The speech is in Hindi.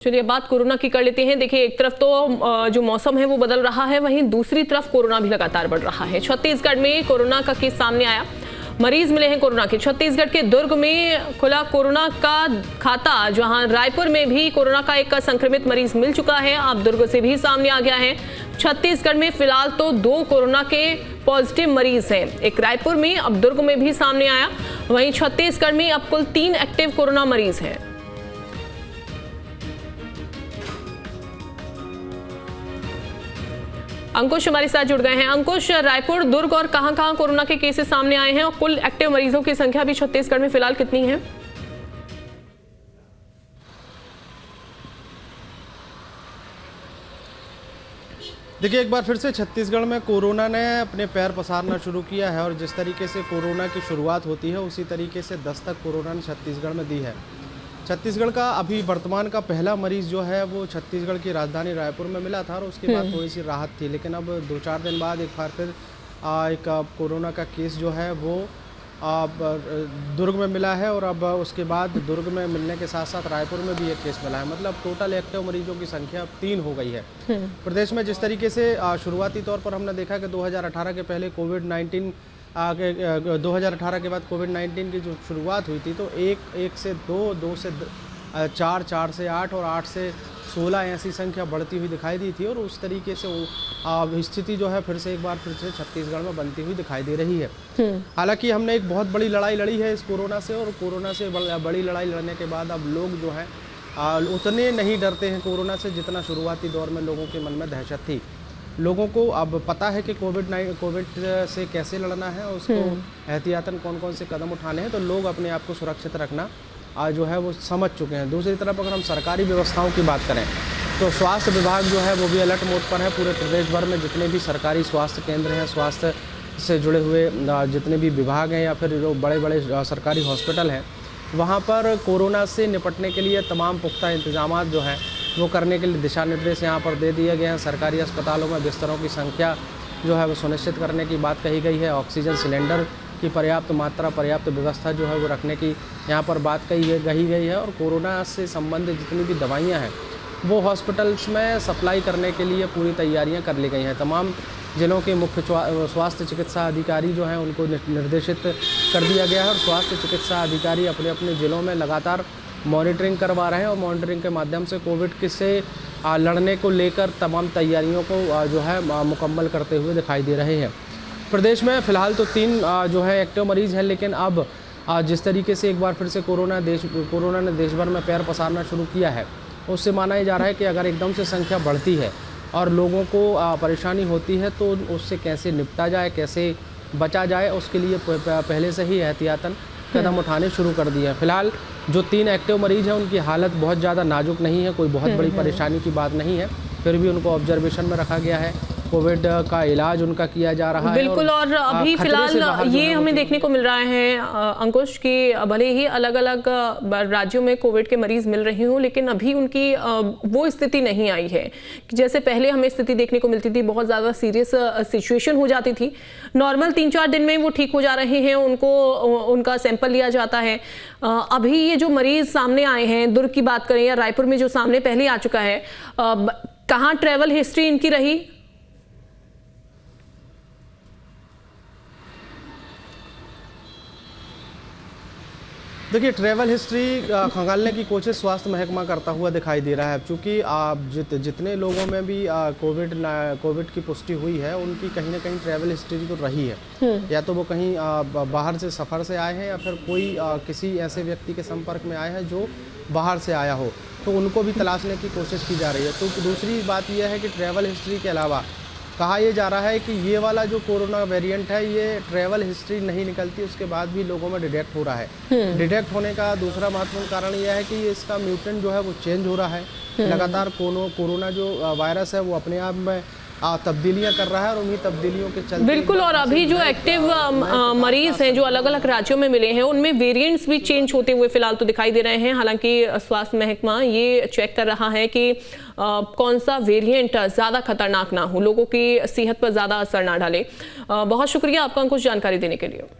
चलिए बात कोरोना की कर लेते हैं। देखिए, एक तरफ तो जो मौसम है वो बदल रहा है, वहीं दूसरी तरफ कोरोना भी लगातार बढ़ रहा है। छत्तीसगढ़ में कोरोना का केस सामने आया, मरीज मिले हैं कोरोना के। छत्तीसगढ़ के दुर्ग में खुला कोरोना का खाता, जहां रायपुर में भी कोरोना का एक संक्रमित मरीज मिल चुका है। अब दुर्ग से भी सामने आ गया है। छत्तीसगढ़ में फिलहाल तो 2 कोरोना के पॉजिटिव मरीज हैं, एक रायपुर में, अब दुर्ग में भी सामने आया। वहीं छत्तीसगढ़ में अब कुल 3 एक्टिव कोरोना मरीज हैं। अंकुश हमारे साथ जुड़ गए हैं। अंकुश, रायपुर, दुर्ग और कहां-कहां कोरोना के केसेस सामने आए हैं और कुल एक्टिव मरीजों की संख्या भी छत्तीसगढ़ में फिलहाल कितनी है? देखिए, एक बार फिर से छत्तीसगढ़ में कोरोना ने अपने पैर पसारना शुरू किया है और जिस तरीके से कोरोना की शुरुआत होती है उसी तरीके से दस्तक कोरोना ने छत्तीसगढ़ में दी है। छत्तीसगढ़ का अभी वर्तमान का पहला मरीज जो है वो छत्तीसगढ़ की राजधानी रायपुर में मिला था और उसके बाद थोड़ी सी राहत थी, लेकिन अब 2-4 दिन बाद एक बार फिर कोरोना का केस जो है वो दुर्ग में मिला है और अब उसके बाद दुर्ग में मिलने के साथ साथ रायपुर में भी एक केस मिला है। मतलब टोटल एक्टिव मरीजों की संख्या 3 हो गई है। प्रदेश में जिस तरीके से शुरुआती तौर पर हमने देखा कि 2018 के पहले कोविड-19 2018 के बाद कोविड-19 की जो शुरुआत हुई थी तो 1 से 2, 2 से 4, 4 से 8 और 8 से 16 ऐसी संख्या बढ़ती हुई दिखाई दी थी और उस तरीके से स्थिति जो है फिर से एक बार फिर से छत्तीसगढ़ में बनती हुई दिखाई दे रही है। हालांकि हमने एक बहुत बड़ी लड़ाई लड़ी है इस कोरोना से और कोरोना से बड़ी लड़ाई लड़ने के बाद अब लोग जो हैं उतने नहीं डरते हैं कोरोना से जितना शुरुआती दौर में लोगों के मन में दहशत थी। लोगों को अब पता है कि कोविड से कैसे लड़ना है और उसको एहतियातन कौन कौन से कदम उठाने हैं, तो लोग अपने आप को सुरक्षित रखना जो है वो समझ चुके हैं। दूसरी तरफ अगर हम सरकारी व्यवस्थाओं की बात करें तो स्वास्थ्य विभाग जो है वो भी अलर्ट मोड पर है। पूरे प्रदेश भर में जितने भी सरकारी स्वास्थ्य केंद्र हैं, स्वास्थ्य से जुड़े हुए जितने भी विभाग हैं या फिर जो बड़े बड़े सरकारी हॉस्पिटल हैं, वहाँ पर कोरोना से निपटने के लिए तमाम पुख्ता इंतजाम जो हैं वो करने के लिए दिशा निर्देश यहाँ पर दे दिए गए हैं। सरकारी अस्पतालों में बिस्तरों की संख्या जो है वो सुनिश्चित करने की बात कही गई है। ऑक्सीजन सिलेंडर की पर्याप्त मात्रा, पर्याप्त व्यवस्था जो है वो रखने की यहाँ पर बात कही गई है और कोरोना से संबंधित जितनी भी दवाइयाँ हैं वो हॉस्पिटल्स में सप्लाई करने के लिए पूरी तैयारियाँ कर ली गई हैं। तमाम जिलों के मुख्य स्वास्थ्य चिकित्सा अधिकारी जो हैं उनको निर्देशित कर दिया गया है और स्वास्थ्य चिकित्सा अधिकारी अपने अपने ज़िलों में लगातार मॉनिटरिंग करवा रहे हैं और मॉनिटरिंग के माध्यम से कोविड से लड़ने को लेकर तमाम तैयारियों को जो है मुकम्मल करते हुए दिखाई दे रहे हैं। प्रदेश में फ़िलहाल तो 3 जो है एक्टिव मरीज़ हैं, लेकिन अब जिस तरीके से एक बार फिर से कोरोना ने देश भर में पैर पसारना शुरू किया है, उससे माना जा रहा है कि अगर एकदम से संख्या बढ़ती है और लोगों को परेशानी होती है तो उससे कैसे निपटा जाए, कैसे बचा जाए, उसके लिए पहले से ही एहतियातन कदम उठाने शुरू कर दिए हैं। फिलहाल जो 3 एक्टिव मरीज हैं उनकी हालत बहुत ज़्यादा नाजुक नहीं है, कोई बहुत बड़ी परेशानी की बात नहीं है, फिर भी उनको ऑब्जर्वेशन में रखा गया है। कोविड का इलाज उनका किया जा रहा है। बिल्कुल, और अभी फिलहाल ये हमें देखने को मिल रहा है अंकुश कि भले ही अलग अलग राज्यों में कोविड के मरीज मिल रहे हों, लेकिन अभी उनकी वो स्थिति नहीं आई है कि जैसे पहले हमें स्थिति देखने को मिलती थी, बहुत ज़्यादा सीरियस सिचुएशन हो जाती थी। नॉर्मल 3-4 दिन में वो ठीक हो जा रहे हैं, उनका सैंपल लिया जाता है। अभी ये जो मरीज सामने आए हैं, दुर्ग की बात करें या रायपुर में जो सामने पहले आ चुका है, कहाँ ट्रैवल हिस्ट्री इनकी रही? देखिए, ट्रैवल हिस्ट्री खंगालने की कोशिश स्वास्थ्य महकमा करता हुआ दिखाई दे रहा है, क्योंकि जितने लोगों में भी कोविड की पुष्टि हुई है उनकी कहीं ना कहीं ट्रैवल हिस्ट्री तो रही है। या तो वो कहीं बाहर से सफ़र से आए हैं या फिर कोई किसी ऐसे व्यक्ति के संपर्क में आए हैं जो बाहर से आया हो, तो उनको भी तलाशने की कोशिश की जा रही है। तो दूसरी बात यह है कि ट्रैवल हिस्ट्री के अलावा कहा यह जा रहा है कि ये वाला जो कोरोना वेरिएंट है ये ट्रैवल हिस्ट्री नहीं निकलती, उसके बाद भी लोगों में डिटेक्ट हो रहा है। डिटेक्ट होने का दूसरा महत्वपूर्ण कारण यह है कि इसका म्यूटेंट जो है वो चेंज हो रहा है। लगातार कोरोना जो वायरस है वो अपने आप में तब्दीलियां कर रहा है और उन्हीं तब्दीलियों के चलते बिल्कुल, और अभी जो एक्टिव मरीज हैं जो अलग अलग राज्यों में मिले हैं उनमें वेरिएंट्स भी चेंज होते हुए फिलहाल तो दिखाई दे रहे हैं। हालांकि स्वास्थ्य महकमा ये चेक कर रहा है कि कौन सा वेरिएंट ज़्यादा खतरनाक ना हो, लोगों की सेहत पर ज़्यादा असर ना डाले। बहुत शुक्रिया आपका कुछ जानकारी देने के लिए।